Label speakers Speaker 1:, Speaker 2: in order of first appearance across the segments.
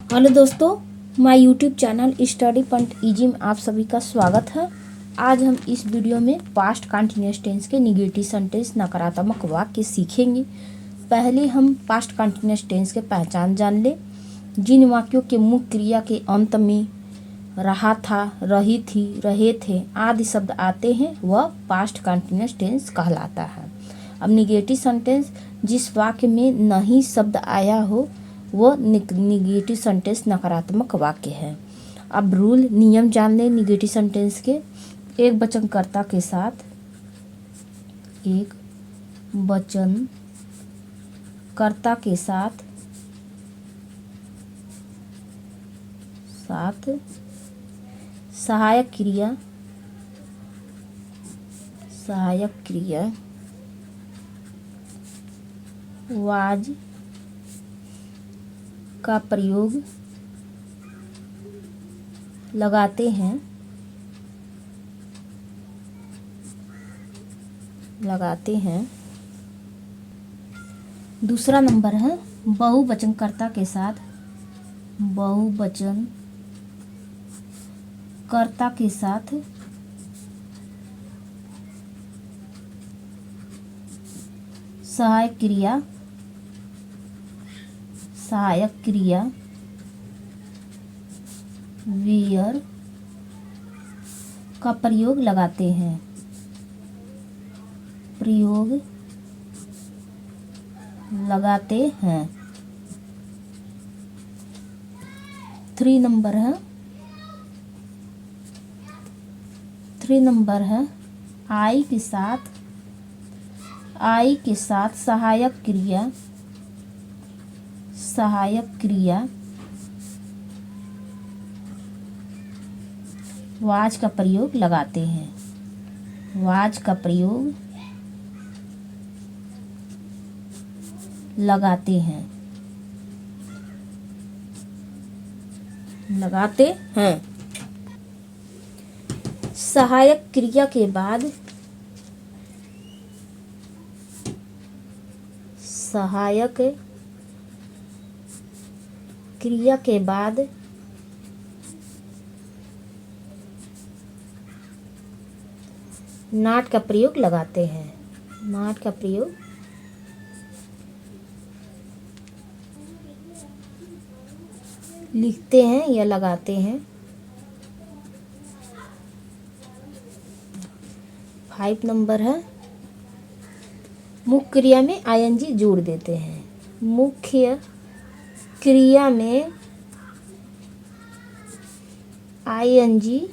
Speaker 1: Hello दोस्तों, my YouTube channel study point easy में आप सभी का स्वागत है। आज हम इस वीडियो में पास्ट कंटिन्यूअस टेंस के नेगेटिव सेंटेंस नकारात्मक वाक्य सीखेंगे। पहले हम पास्ट कंटिन्यूअस टेंस के पहचान जान ले। जिन वाक्यों के मुख्य क्रिया के अंत में रहा था, रही थी, रहे थे आदि शब्द आते हैं वह पास्ट कंटिन्यूअस टेंस कहलाता है। अब नेगेटिव सेंटेंस, जिस वाक्य में नहीं शब्द आया हो वो निगेटिव सेंटेंस नकारात्मक वाक्य है। अब रूल नियम जान लें निगेटिव सेंटेंस के। एक वचनकर्ता के साथ सहायक क्रिया वाज का प्रयोग लगाते हैं। दूसरा नंबर है बहुवचनकर्ता के साथ सहायक क्रिया वेयर का प्रयोग लगाते हैं। 3 नंबर है आई के साथ सहायक क्रिया वाज का प्रयोग लगाते हैं। सहायक क्रिया के बाद नॉट का प्रयोग लगाते हैं। लिखते हैं या लगाते हैं। 5 नंबर है मुख्य क्रिया में आईएनजी जोड़ देते हैं। मुख्य क्रिया में आईएनजी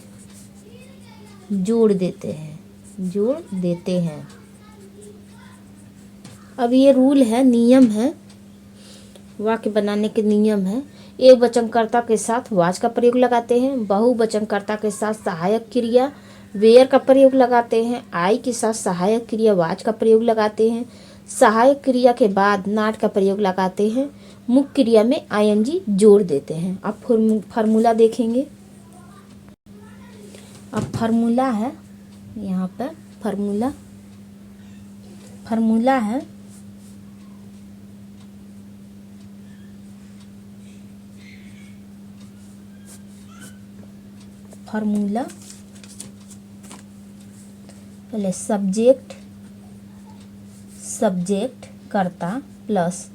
Speaker 1: जोड़ देते हैं। अब ये रूल है, नियम है, वाक्य बनाने के नियम है। एक वचनकर्ता के साथ वाज का प्रयोग लगाते हैं। बहुवचनकर्ता के साथ सहायक क्रिया वेयर का प्रयोग लगाते हैं। आई के साथ सहायक क्रिया वाज का प्रयोग लगाते हैं। सहायक क्रिया के बाद नॉट का प्रयोग लगाते हैं। मुख्य क्रिया में आईएनजी जोड़ देते हैं। अब फार्मूला देखेंगे। अब फार्मूला है, यहाँ पर फार्मूला है पहले सब्जेक्ट कर्ता प्लस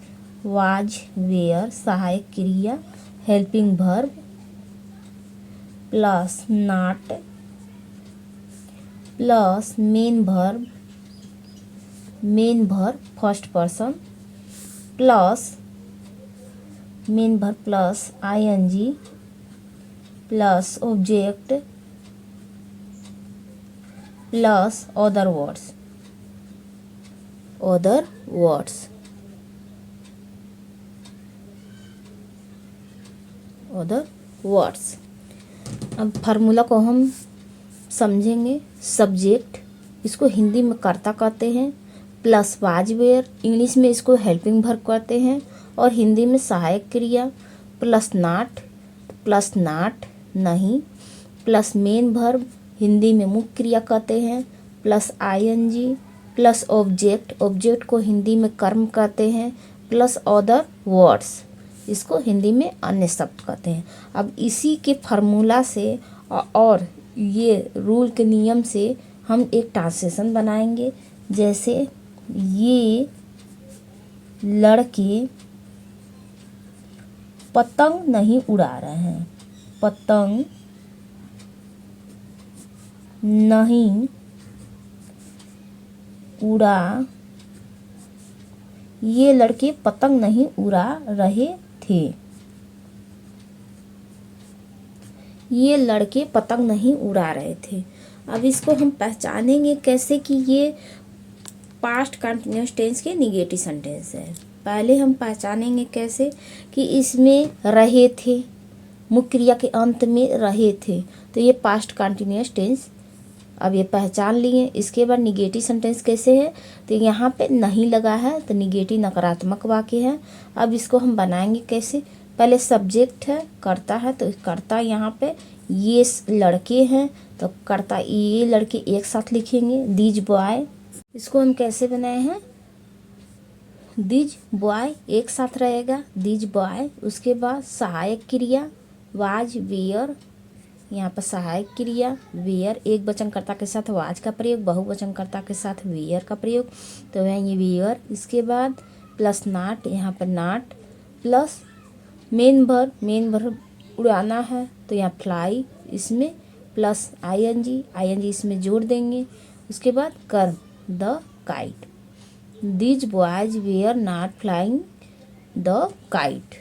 Speaker 1: वाज वेयर सहायक क्रिया helping verb plus not plus main verb first person plus main verb plus ING plus object plus other words. अब फार्मूला को हम समझेंगे। सब्जेक्ट, इसको हिंदी में कर्ता कहते हैं, प्लस वाज वेयर, इंग्लिश में इसको हेल्पिंग वर्ब कहते हैं और हिंदी में सहायक क्रिया, प्लस नॉट नहीं, प्लस मेन वर्ब, हिंदी में मुख्य क्रिया कहते हैं, प्लस आईएनजी प्लस ऑब्जेक्ट को हिंदी में कर्म कहते हैं, प्लस अदर वर्ड्स इसको हिंदी में अन्य शब्द कहते हैं। अब इसी के फार्मूला से और ये रूल के नियम से हम एक ट्रांसलेशन बनाएंगे। जैसे ये लड़के पतंग नहीं उड़ा रहे हैं, पतंग नहीं उड़ा, ये लड़के पतंग नहीं उड़ा रहे थे, ये लड़के पतंग नहीं उड़ा रहे थे। अब इसको हम पहचानेंगे कैसे कि ये पास्ट कंटिन्यूअस टेंस के निगेटिव सेंटेंस है। पहले हम पहचानेंगे कैसे कि इसमें रहे थे, मुख्य क्रिया के अंत में रहे थे, तो ये पास्ट कंटिन्यूअस टेंस। अब ये पहचान लिए। इसके बाद निगेटिव सेंटेंस कैसे है, तो यहाँ पे नहीं लगा है तो निगेटिव नकारात्मक वाक्य है। अब इसको हम बनाएंगे कैसे, पहले सब्जेक्ट है, कर्ता है, तो कर्ता यहाँ पे ये लड़के हैं तो कर्ता ये लड़के एक साथ लिखेंगे, दीज बॉय। इसको हम कैसे बनाए हैं, दीज बॉय एक साथ रहेगा, दीज बॉय। उसके बाद सहायक क्रिया वाज वेयर, यहाँ पर सहायक क्रिया वेयर, एक वचनकर्ता के साथ वाज का प्रयोग, बहुवचनकर्ता के साथ वेयर का प्रयोग, तो है ये वेयर। इसके बाद प्लस नाट, यहाँ पर नाट, प्लस मेन वर्ब उड़ाना है तो यहाँ फ्लाई, इसमें प्लस आईएनजी इसमें जोड़ देंगे। उसके बाद कर्म the kite, these boys were not flying the kite.